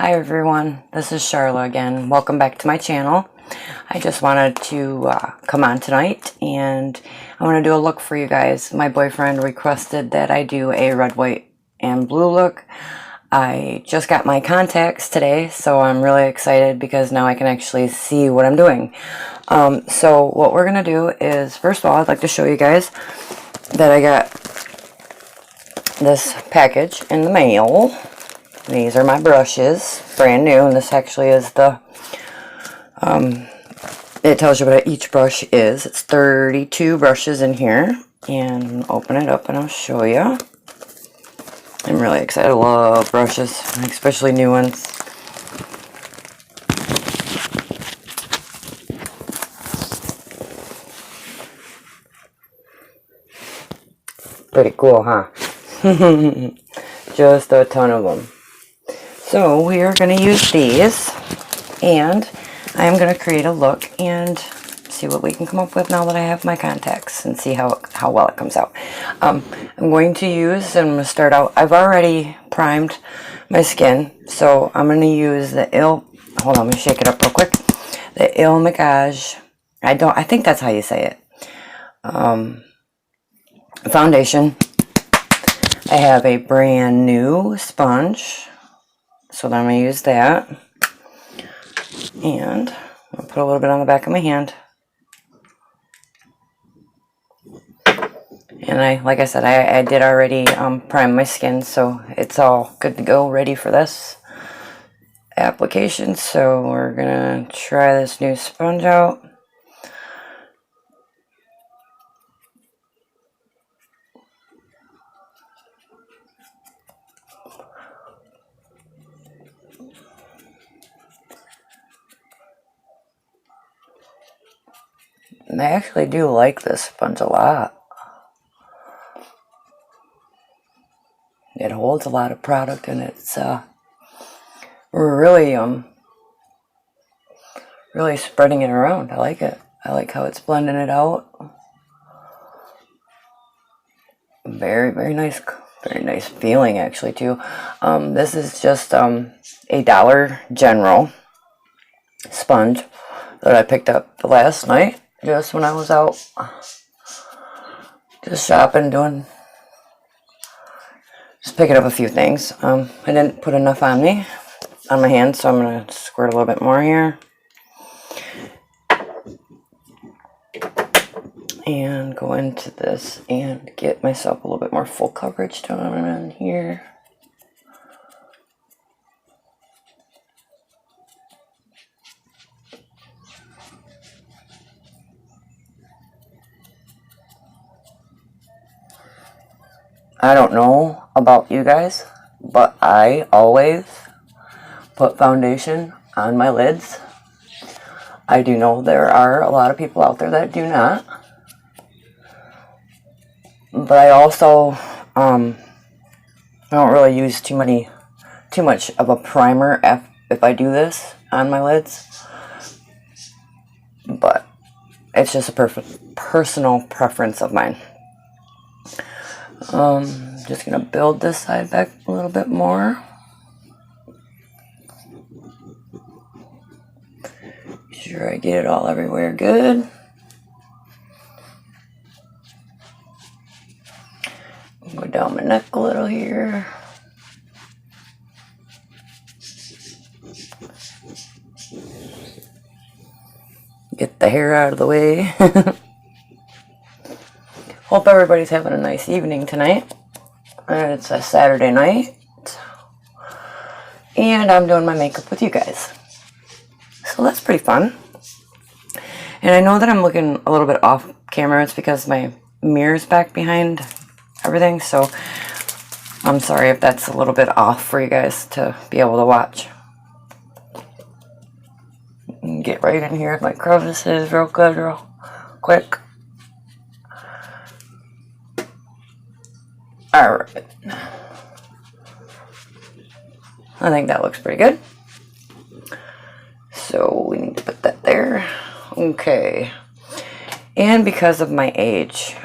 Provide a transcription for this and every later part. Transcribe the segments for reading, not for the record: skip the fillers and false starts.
Hi everyone, this is Charla again. Welcome back to my channel. I just wanted to come on tonight and I want to do a look for you guys. My boyfriend requested that I do a red, white, and blue look. I just got my contacts today, so I'm really excited because now I can actually see what I'm doing. So what we're going to do is, first of all, I'd like to show you guys that I got this package in the mail. These are my brushes, brand new, and this actually is the, it tells you what each brush is. It's 32 brushes in here, and open it up and I'll show you. I'm really excited. I love brushes, especially new ones. Pretty cool, huh? Just a ton of them. So we are going to use these, and I am going to create a look and see what we can come up with now that I have my contacts and see how well it comes out. I'm going to use, and I'm going to start out, I've already primed my skin, so I'm going to use the hold on, let me shake it up real quick. The Il Makiage, I think that's how you say it, foundation. I have a brand new sponge. So then I'm going to use that, and I'll put a little bit on the back of my hand. And like I said, I did already prime my skin, so it's all good to go, ready for this application. So we're going to try this new sponge out. And I actually do like this sponge a lot. It holds a lot of product, and it's really spreading it around. I like it. I like how it's blending it out. Very nice feeling actually too. This is just a Dollar General sponge that I picked up last night. Just when I was out just shopping, just picking up a few things. I didn't put enough on my hand, so I'm going to squirt a little bit more here. And go into this and get myself a little bit more full coverage done on here. I don't know about you guys, but I always put foundation on my lids. I do know there are a lot of people out there that do not. But I also I don't really use too much of a primer if I do this on my lids. But it's just a personal preference of mine. Just gonna build this side back a little bit more. Make sure I get it all everywhere good. Go down my neck a little here. Get the hair out of the way. Hope everybody's having a nice evening tonight. It's a Saturday night. And I'm doing my makeup with you guys. So that's pretty fun. And I know that I'm looking a little bit off camera. It's because my mirror's back behind everything. So I'm sorry if that's a little bit off for you guys to be able to watch. Get right in here with my crevices real good, real quick. Alright. I think that looks pretty good. So we need to put that there. Okay. And because of my age,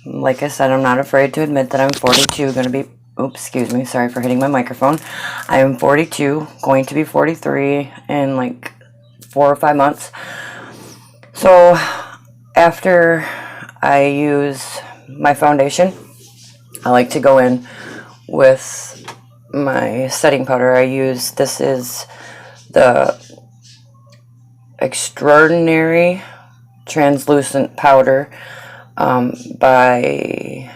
like I said, I'm not afraid to admit that I'm 42, going to be Oops, excuse me, sorry for hitting my microphone. I am 42, going to be 43 in like 4 or 5 months. So after I use my foundation, I like to go in with my setting powder. This is the Extraordinary Translucent Powder by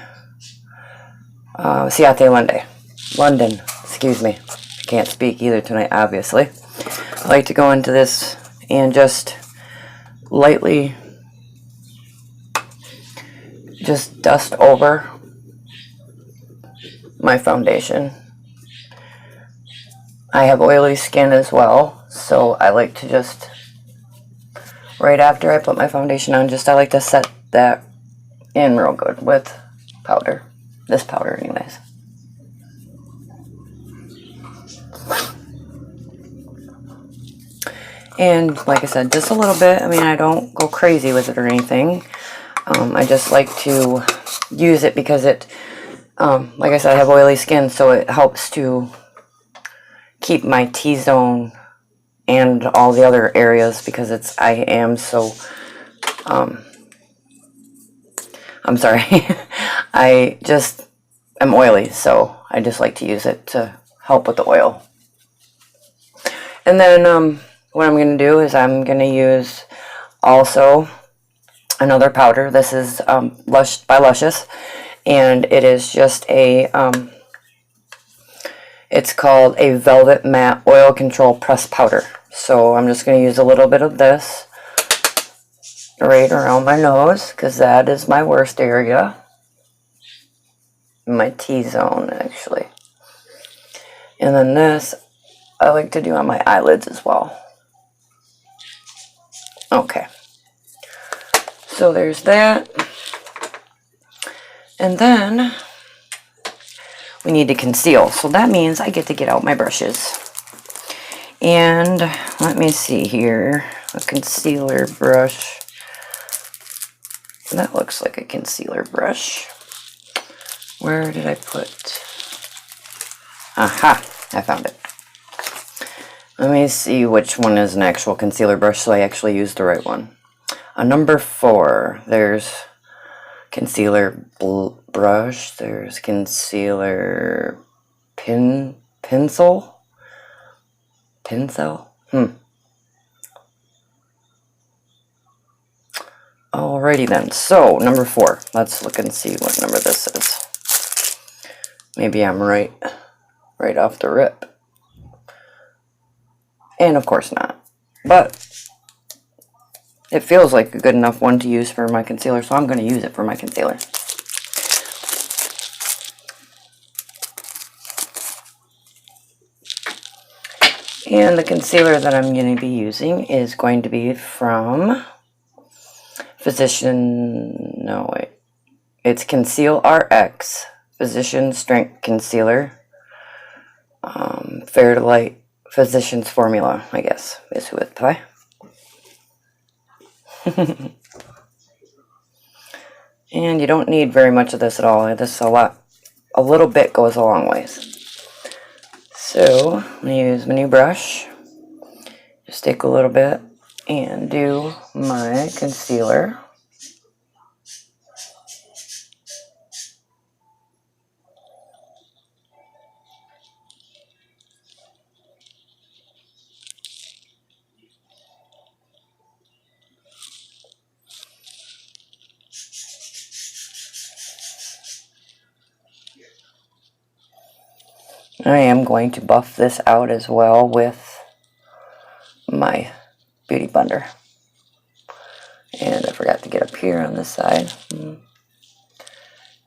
Ciate London, excuse me. I can't speak either tonight, obviously. I like to go into this and just lightly just dust over my foundation. I have oily skin as well, so I like to just, right after I put my foundation on, I like to set that in real good with powder. This powder anyways. And like I said, just a little bit. I mean, I don't go crazy with it or anything. I just like to use it because it, like I said, I have oily skin, so it helps to keep my T-zone and all the other areas, because I am so, I'm sorry, I just am oily, so I just like to use it to help with the oil. And then what I'm going to do is I'm going to use also another powder. This is Lush by Luscious, and it is just a, it's called a Velvet Matte Oil Control Press Powder. So I'm just going to use a little bit of this right around my nose, because that is my worst area. My T-zone, actually. And then this, I like to do on my eyelids as well. Okay. So there's that. And then we need to conceal. So that means I get to get out my brushes. And let me see here. A concealer brush. That looks like a concealer brush. Where did I put? Aha! I found it. Let me see which one is an actual concealer brush so I actually use the right one. Number 4. There's concealer brush. There's concealer pencil. Alrighty then. So number 4. Let's look and see what number this is. Maybe I'm right off the rip. And of course not. But it feels like a good enough one to use for my concealer, so I'm going to use it for my concealer. And the concealer that I'm going to be using is going to be from it's Conceal RX Physician Strength Concealer. Fair to Light Physician's Formula, I guess, is who it's by. And you don't need very much of this at all. A little bit goes a long ways. So I'm going to use my new brush. Just take a little bit and do my concealer. I am going to buff this out as well with my Beauty Blender. And I forgot to get up here on this side.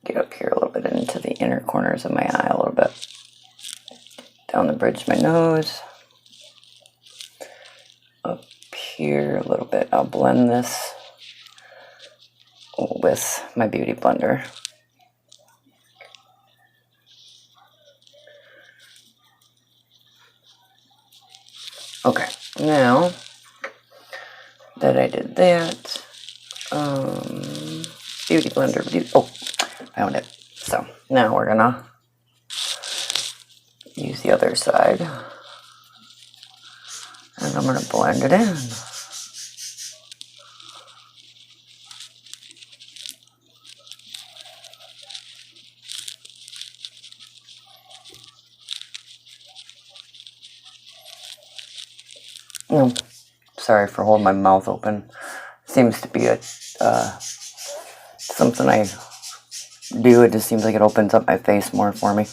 Get up here a little bit into the inner corners of my eye a little bit. Down the bridge of my nose. Up here a little bit. I'll blend this with my Beauty Blender. Okay, now that I did that, Beauty Blender, oh, found it. So now we're gonna use the other side. And I'm going to blend it in. Oh, sorry for holding my mouth open. Seems to be a something I do. It just seems like it opens up my face more for me.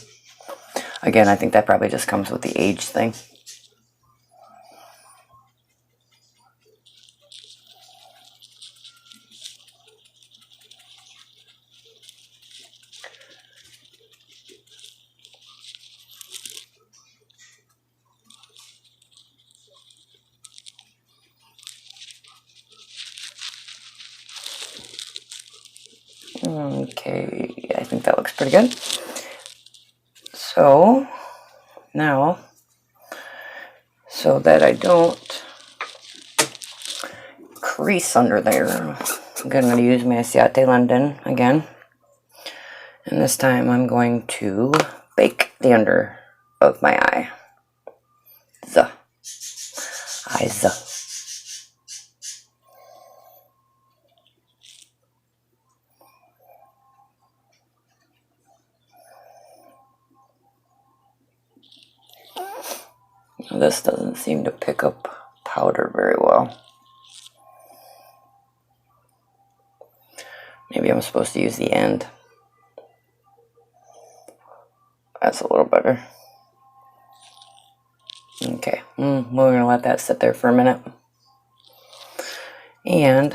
Again, I think that probably just comes with the age thing. Okay, I think that looks pretty good. So now, so that I don't crease under there, I'm going to use my Ciate London again. And this time I'm going to bake the under of my eye. Eyes. This doesn't seem to pick up powder very well. Maybe I'm supposed to use the end. That's a little better. Okay, we're going to let that sit there for a minute. And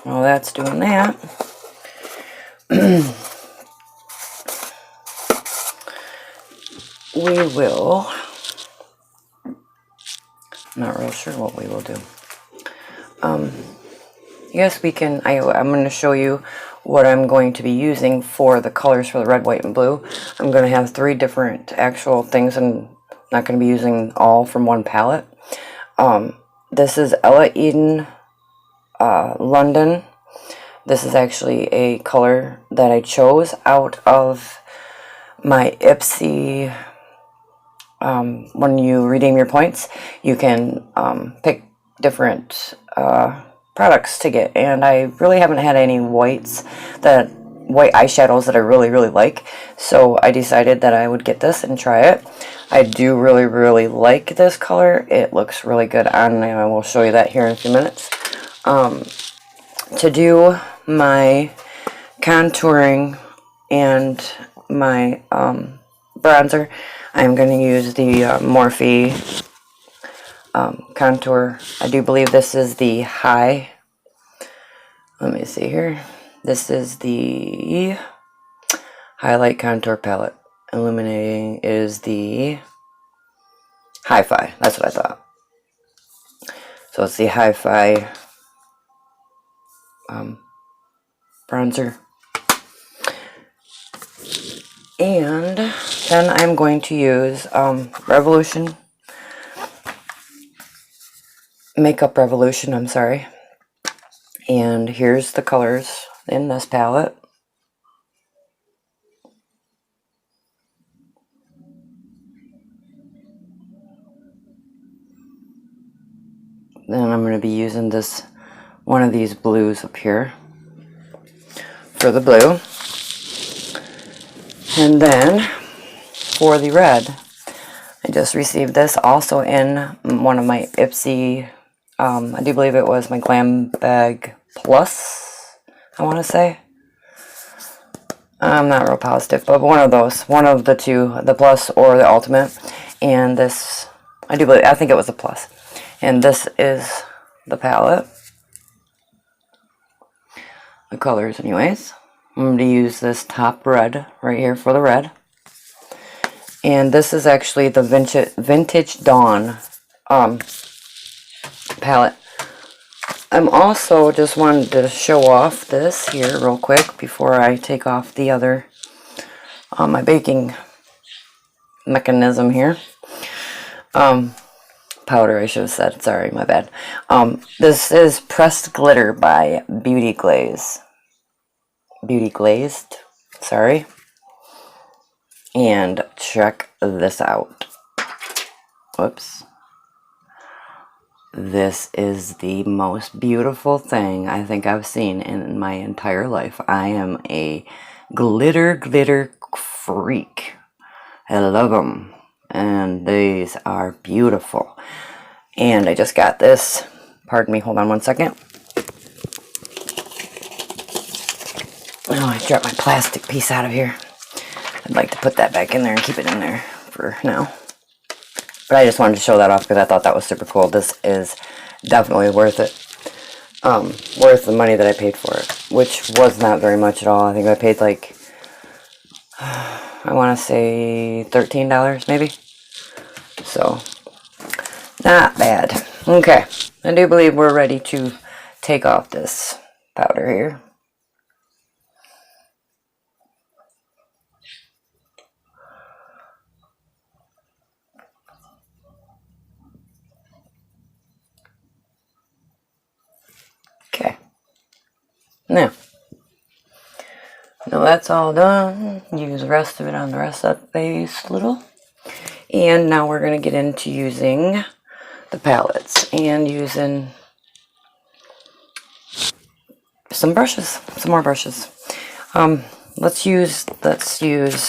while that's doing that, we will, I'm not real sure what we will do. Yes, we can, I'm going to show you what I'm going to be using for the colors for the red, white, and blue. I'm going to have 3 different actual things. I'm not going to be using all from one palette. This is Ella Eden London. This is actually a color that I chose out of my Ipsy. When you redeem your points, you can pick different products to get, and I really haven't had any white eyeshadows that I really like, so I decided that I would get this and try it. I do really like this color. It looks really good on, and I will show you that here in a few minutes. To do my contouring and my bronzer, I'm going to use the Morphe contour. I do believe this is the high. Let me see here. This is the highlight contour palette. Illuminating is the Hi-Fi. That's what I thought. So it's the Hi-Fi bronzer. And then I'm going to use Revolution. Makeup Revolution, I'm sorry. And here's the colors in this palette. Then I'm going to be using this, one of these blues up here for the blue. And then for the red, I just received this also in one of my Ipsy, I do believe it was my Glam Bag Plus, I want to say. I'm not real positive, but one of those, one of the two, the Plus or the Ultimate. And this, I think it was the Plus. And this is the palette. The colors anyways. I'm going to use this top red right here for the red. And this is actually the Vintage Dawn palette. I'm also just wanted to show off this here real quick before I take off the other, my baking mechanism here. Powder, I should have said. Sorry, my bad. This is Pressed Glitter by Beauty Glazed. Sorry. And check this out. Whoops. This is the most beautiful thing I think I've seen in my entire life. I am a glitter freak. I love them. And these are beautiful. And I just got this. Pardon me, hold on one second. Oh, I dropped my plastic piece out of here. I'd like to put that back in there and keep it in there for now. But I just wanted to show that off because I thought that was super cool. This is definitely worth it. Worth the money that I paid for it, which was not very much at all. I think I paid like, I want to say $13 maybe. So, not bad. Okay, I do believe we're ready to take off this powder here. Okay. Now that's all done. Use the rest of it on the rest of that base little. And now we're going to get into using the palettes and using some brushes, some more brushes. Let's use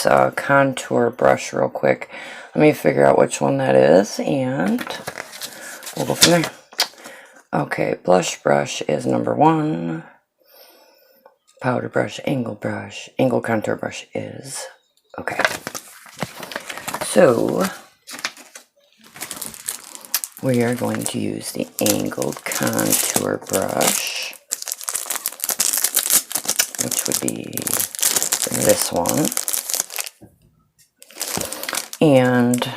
a contour brush real quick. Let me figure out which one that is, and we'll go from there. Okay, blush brush is number 1. Powder brush, angle contour brush is okay. So we are going to use the angled contour brush, which would be this one, and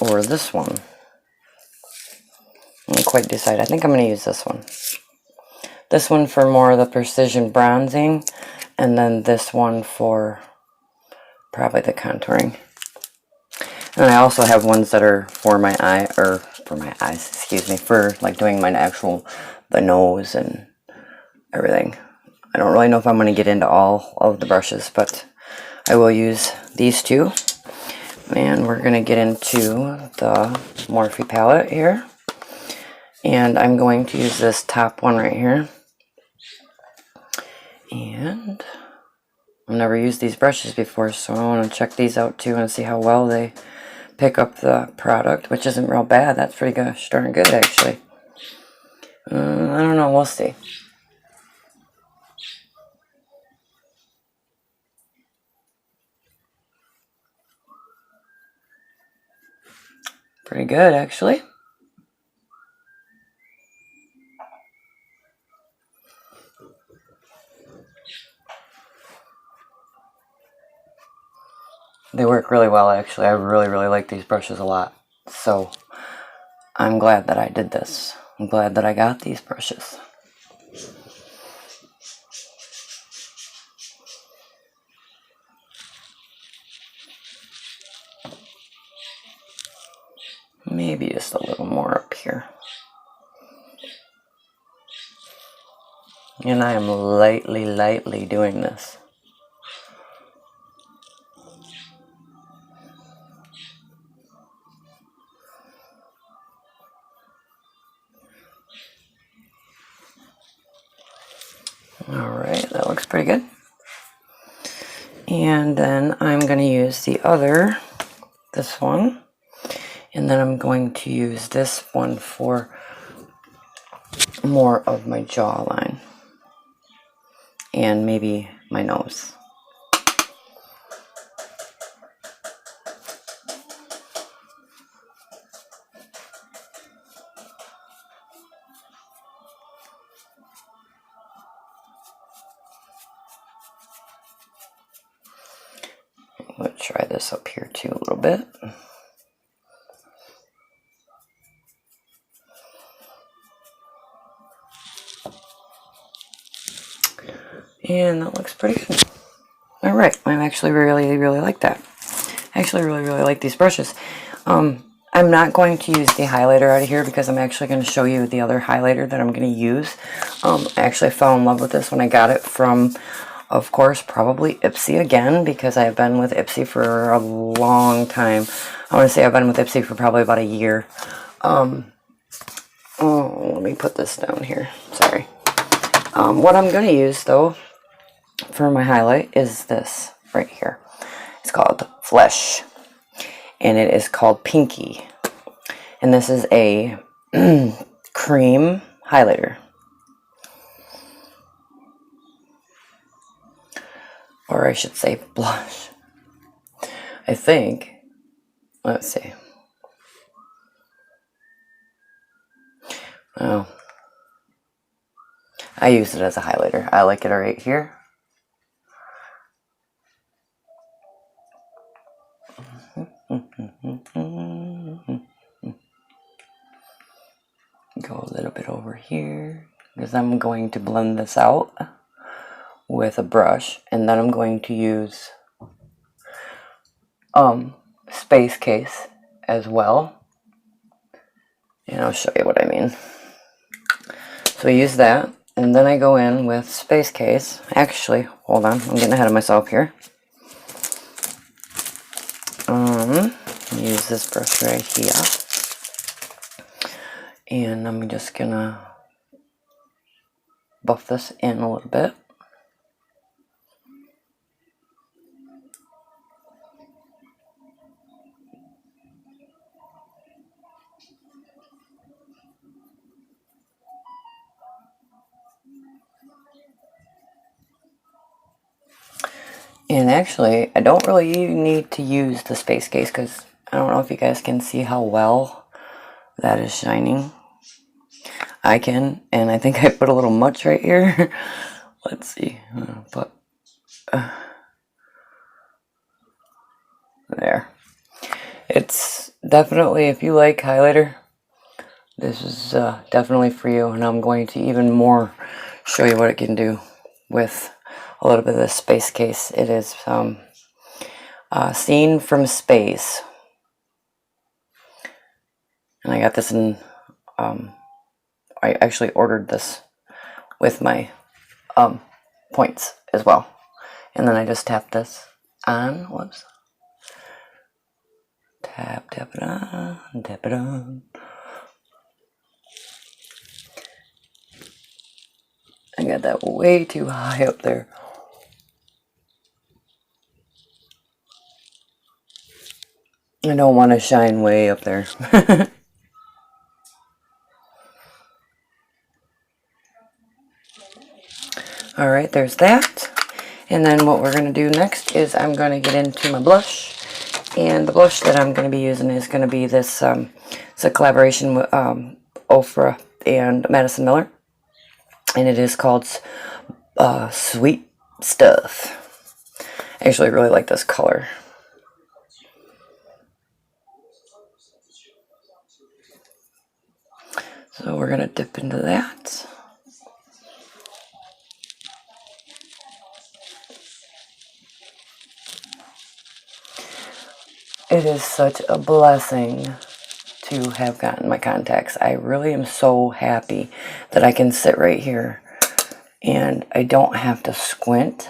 or this one. I can't quite decide. I think I'm going to use this one. This one for more of the precision bronzing, and then this one for probably the contouring. And I also have ones that are for my eye, or for my eyes, excuse me, for like doing my actual, the nose and everything. I don't really know if I'm going to get into all of the brushes, but I will use these two. And we're going to get into the Morphe palette here. And I'm going to use this top one right here. And I've never used these brushes before, so I want to check these out too and see how well they pick up the product, which isn't real bad. That's pretty gosh darn good, actually. I don't know. We'll see. Pretty good, actually. They work really well, actually. I really like these brushes a lot. So, I'm glad that I did this. I'm glad that I got these brushes. Maybe just a little more up here. And I am lightly doing this. Alright, that looks pretty good. And then I'm going to use this one. And then I'm going to use this one for more of my jawline. And maybe my nose. Let's try this up here too a little bit. And that looks pretty good. Alright, I actually really like that. I actually really like these brushes. I'm not going to use the highlighter out of here because I'm actually going to show you the other highlighter that I'm going to use. I actually fell in love with this when I got it from Of course, probably Ipsy again, because I've been with Ipsy for a long time. I want to say I've been with Ipsy for probably about a year. Oh, let me put this down here. Sorry. What I'm going to use, though, for my highlight is this right here. It's called Flesh, and it is called Pinky. And this is a cream highlighter. Or I should say blush. I think, let's see. Oh, I use it as a highlighter. I like it right here. Go a little bit over here, because I'm going to blend this out with a brush, and then I'm going to use Space Case as well, and I'll show you what I mean. So I use that, and then I go in with Space Case. Actually, hold on, I'm getting ahead of myself here. Use this brush right here, and I'm just gonna buff this in a little bit. And actually, I don't really need to use the Space Case, because I don't know if you guys can see how well that is shining. I can, and I think I put a little much right here. Let's see. There. It's definitely, if you like highlighter, this is definitely for you, and I'm going to even more show you what it can do with a little bit of this Space Case. It is Seen from Space, and I got this in I actually ordered this with my points as well, and then I just tap this on. Whoops. Tap it on, tap it on. I got that way too high up there. I don't want to shine way up there. Alright, there's that. And then what we're going to do next is I'm going to get into my blush. And the blush that I'm going to be using is going to be this, it's a collaboration with Ofra and Madison Miller. And it is called Sweet Stuff. I actually really like this color. So we're going to dip into that. It is such a blessing to have gotten my contacts. I really am so happy that I can sit right here and I don't have to squint.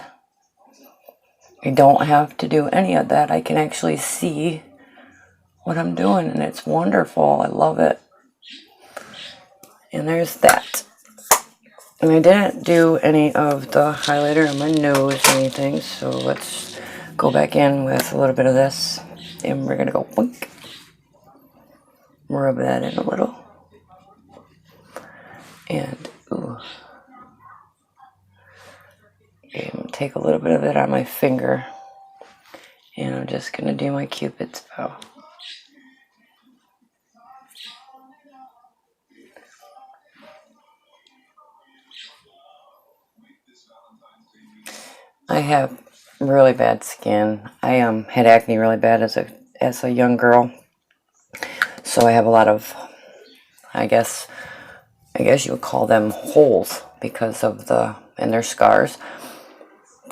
I don't have to do any of that. I can actually see what I'm doing, and it's wonderful. I love it. And there's that. And I didn't do any of the highlighter on my nose or anything, so let's go back in with a little bit of this. And we're going to go boink. Rub that in a little. And, ooh. And take a little bit of it on my finger. And I'm just going to do my Cupid's bow. I have really bad skin. I had acne really bad as a young girl. So I have a lot of, I guess you would call them holes because of and they're scars.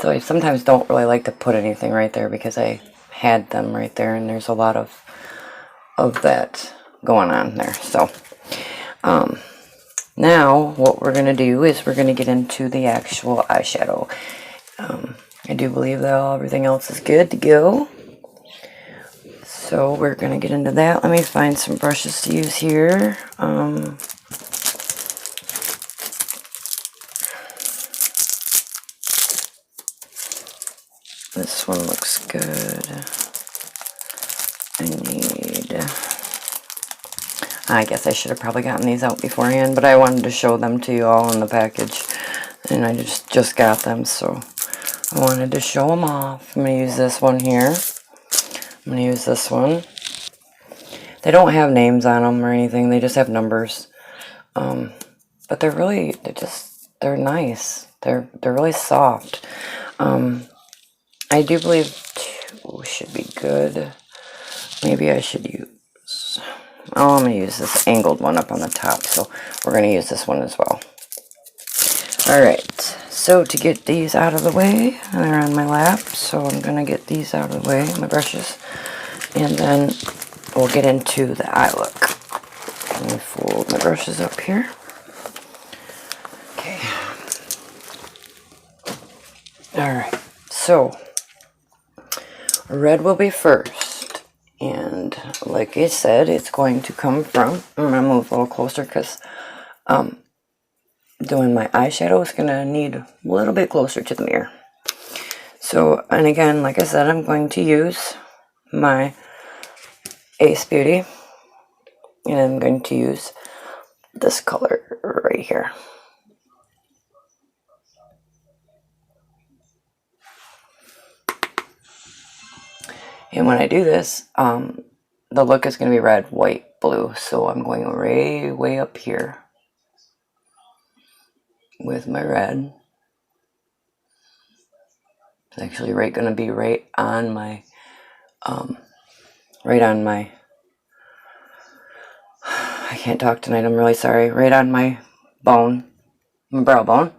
So I sometimes don't really like to put anything right there because I had them right there, and there's a lot of that going on there. So now what we're going to do is we're going to get into the actual eyeshadow. I do believe that everything else is good to go. So we're going to get into that. Let me find some brushes to use here. This one looks good. I guess I should have probably gotten these out beforehand, but I wanted to show them to you all in the package. And I just got them, so I wanted to show them off. I'm going to use this one here. I'm going to use this one. They don't have names on them or anything. They just have numbers. But they're nice. They're really soft. I do believe 2 should be good. Maybe I should use... Oh, I'm going to use this angled one up on the top. So we're going to use this one as well. Alright, so to get these out of the way, they're on my lap, so I'm going to get these out of the way, my brushes, and then we'll get into the eye look. Let me fold my brushes up here. Okay. Alright, so red will be first, and like I said, it's going to come from, I'm going to move a little closer because doing my eyeshadow is going to need a little bit closer to the mirror. So, and again, like I said, I'm going to use my Ace Beauty, and I'm going to use this color right here. And when I do this, the look is going to be red, white, blue. So I'm going way up here with my red. It's actually going to be right on my, I can't talk tonight, I'm really sorry, right on my bone, my brow bone.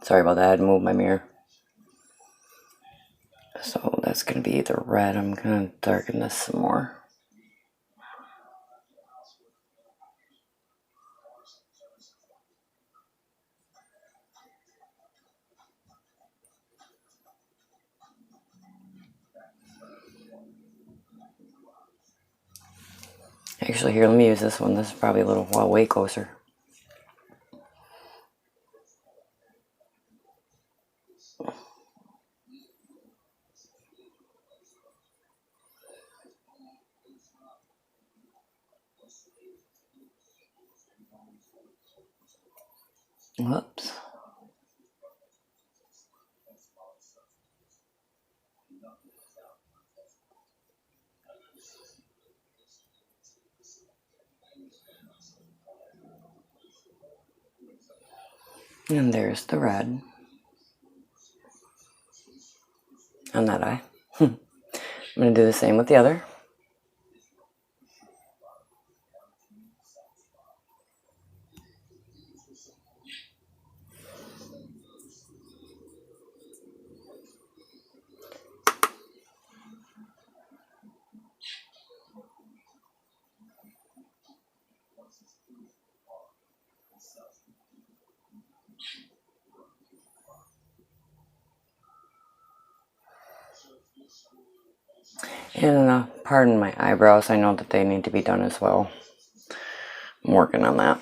Sorry about that, I had to move my mirror. So that's going to be the red. I'm going to darken this some more. Actually, here, let me use this one. This is probably a little while way closer. Whoops. And there's the red on that eye. I'm going to do the same with the other. And pardon my eyebrows, I know that they need to be done as well. I'm working on that.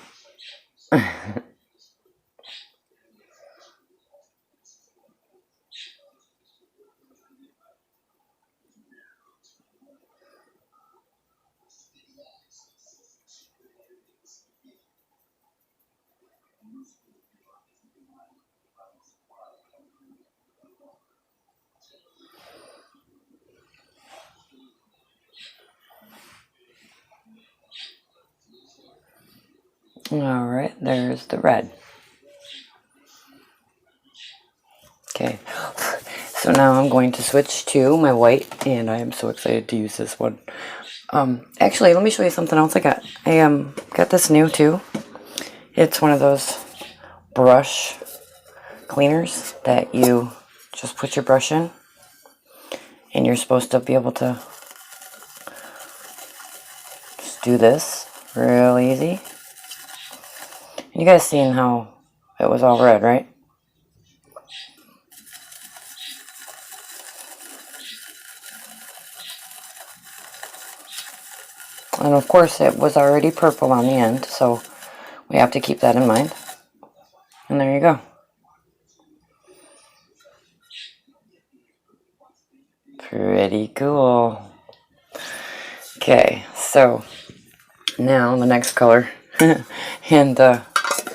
Alright, there's the red. Okay, so now I'm going to switch to my white, and I am so excited to use this one. Actually, let me show you something else I got. I got this new too. It's one of those brush cleaners that you just put your brush in, and you're supposed to be able to just do this real easy. You guys seen how it was all red, right? And of course it was already purple on the end, so we have to keep that in mind. And there you go. Pretty cool. Okay, so now the next color. And my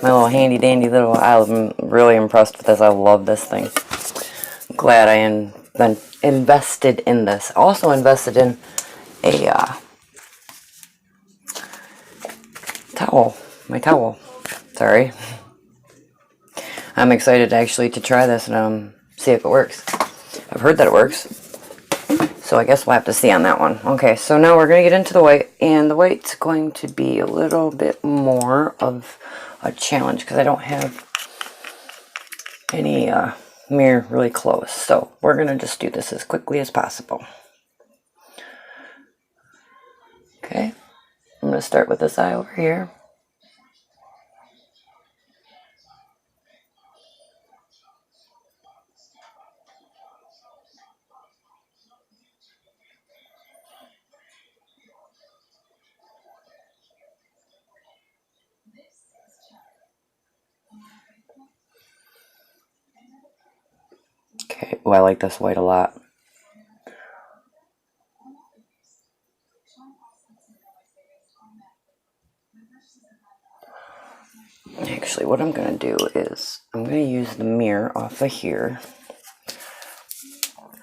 little handy dandy little, I'm really impressed with this. I love this thing. Glad I invested in this. Also invested in a towel. My towel. Sorry. I'm excited actually to try this and see if it works. I've heard that it works. So I guess we'll have to see on that one. Okay, so now we're going to get into the white. And the white's going to be a little bit more of a challenge because I don't have any mirror really close. So we're going to just do this as quickly as possible. Okay, I'm going to start with this eye over here. Okay, oh, I like this white a lot. Actually, what I'm going to do is I'm going to use the mirror off of here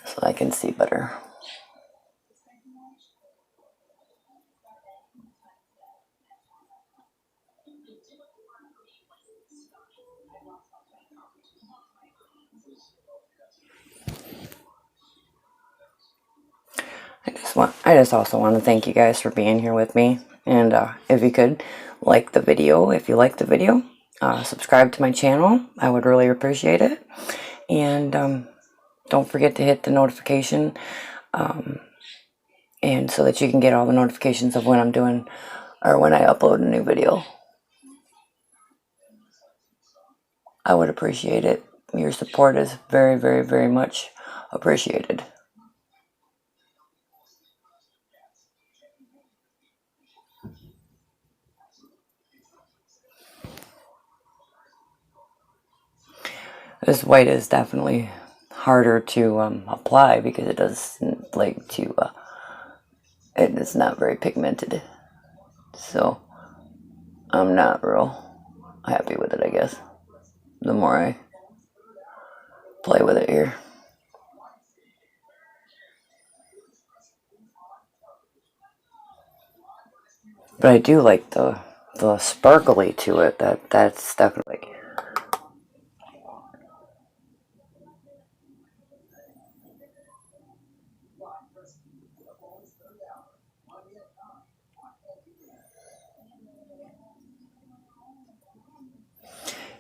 so I can see better. I just also want to thank you guys for being here with me. And if you could like the video, if you like the video, subscribe to my channel. I would really appreciate it. And don't forget to hit the notification, and so that you can get all the notifications of when I'm doing or when I upload a new video. I would appreciate it. Your support is very, very, very much appreciated. This white is definitely harder to apply because it doesn't like to, it is not very pigmented. So I'm not real happy with it, I guess, the more I play with it here. But I do like the sparkly to it. That's definitely.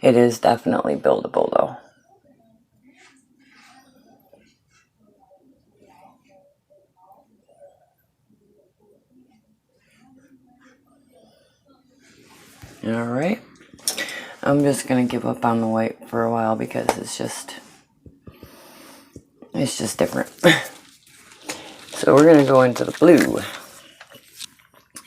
It is definitely buildable though. Alright. I'm just gonna give up on the white for a while because it's just different. So we're gonna go into the blue.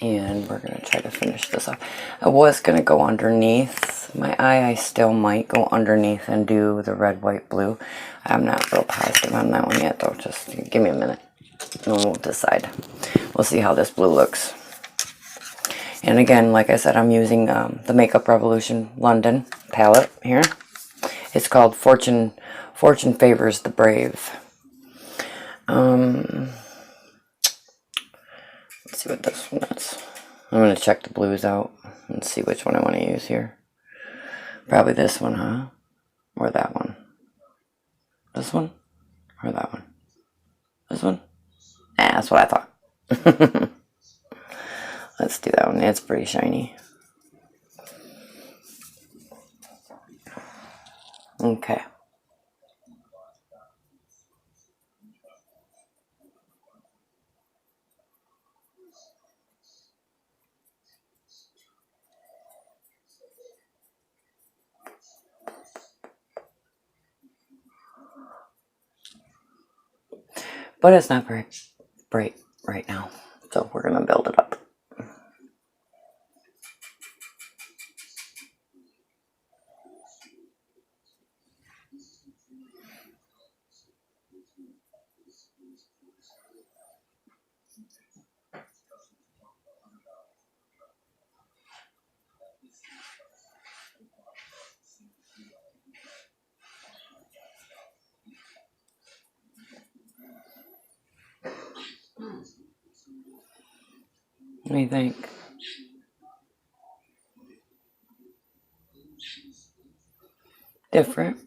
And we're gonna try to finish this off. I was gonna go underneath my eye. I still might go underneath and do the red, white, blue. I'm not real positive on that one yet though. Just give me a minute and we'll decide. We'll see how this blue looks. And again, like I said, I'm using the Makeup Revolution London palette here. It's called Fortune Favors the Brave. Let's see what this one is. I'm going to check the blues out and see which one I want to use here. Probably this one, huh? Or that one. This one? Or that one? This one? Ah, that's what I thought. Let's do that one. It's pretty shiny. Okay. but it's not very bright right now, so we're gonna build it up. What do you think? Different.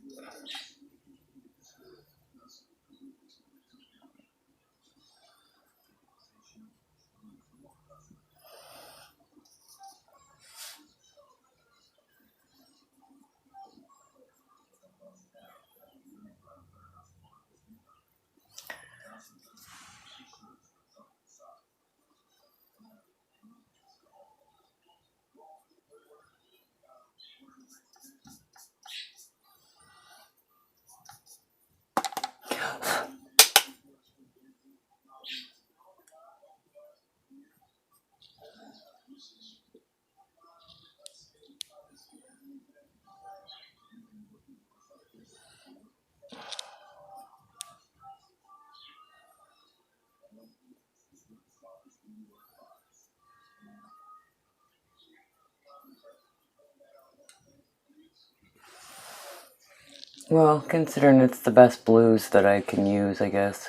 Well, considering it's the best blues that I can use, I guess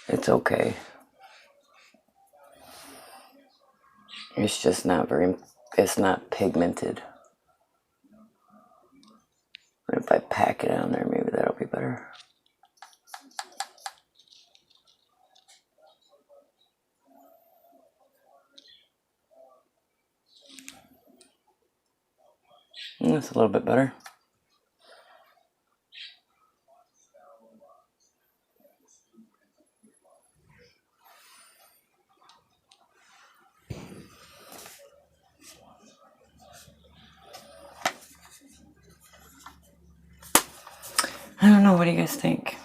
it's okay. It's just not very, it's not pigmented. But if I pack it on there, maybe that'll be better. That's a little bit better. I don't know, what do you guys think?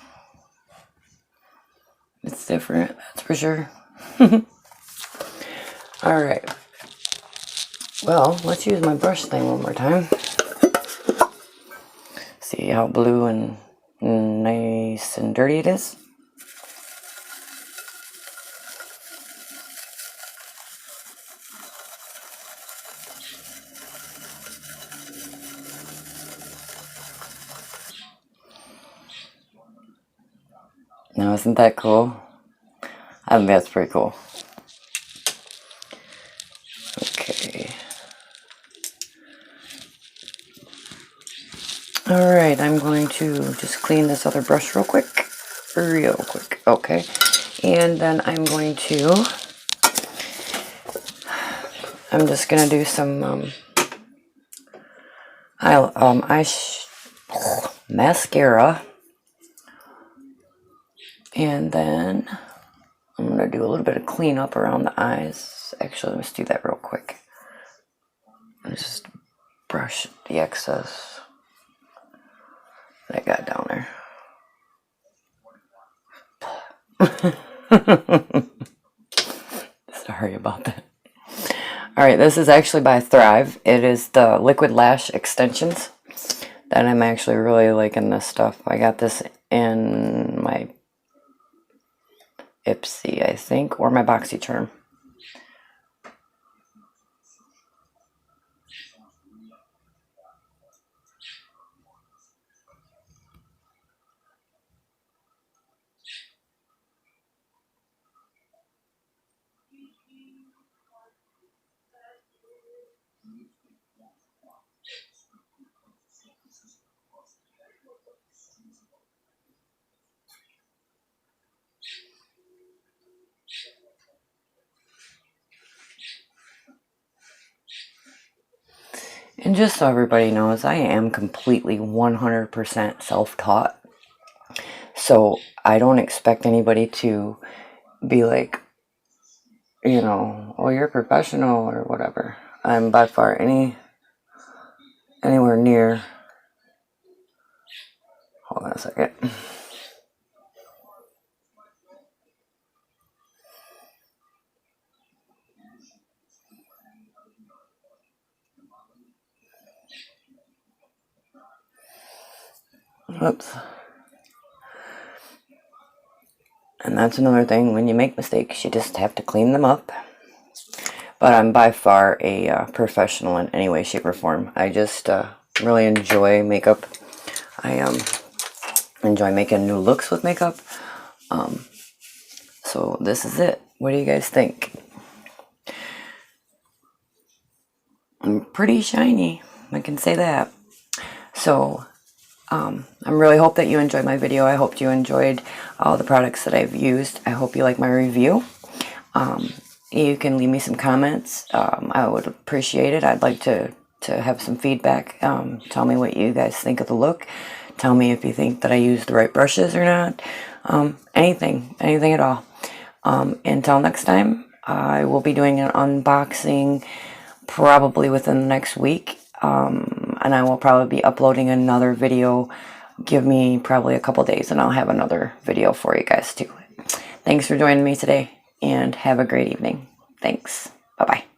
It's different, that's for sure. Alright. Well, let's use my brush thing one more time. See how blue and nice and dirty it is? Now, isn't that cool? I think that's pretty cool. Okay. Alright, I'm going to just clean this other brush real quick. Real quick. Okay. And then I'm going to... I'm just going to do some mascara. And then I'm going to do a little bit of cleanup around the eyes. Actually, let's do that real quick. Just brush the excess that I got down there. Sorry about that. Alright, this is actually by Thrive. It is the Liquid Lash Extensions that I'm actually really liking this stuff. I got this in my Ipsy, I think, or my BoxyCharm. And just so everybody knows, I am completely 100% self-taught. So I don't expect anybody to be like, you know, oh, you're a professional or whatever. I'm by far anywhere near. Hold on a second. Oops. And that's another thing, when you make mistakes, you just have to clean them up. But I'm by far a professional in any way, shape, or form. I just really enjoy makeup. I enjoy making new looks with makeup. So this is it. What do you guys think? I'm pretty shiny, I can say that. So I really hope that you enjoyed my video. I hope you enjoyed all the products that I've used. I hope you like my review. You can leave me some comments. I would appreciate it. I'd like to have some feedback. Tell me what you guys think of the look. Tell me if you think that I used the right brushes or not. Anything at all. Until next time, I will be doing an unboxing probably within the next week. And I will probably be uploading another video. Give me probably a couple days and I'll have another video for you guys too. Thanks for joining me today and have a great evening. Thanks. Bye-bye.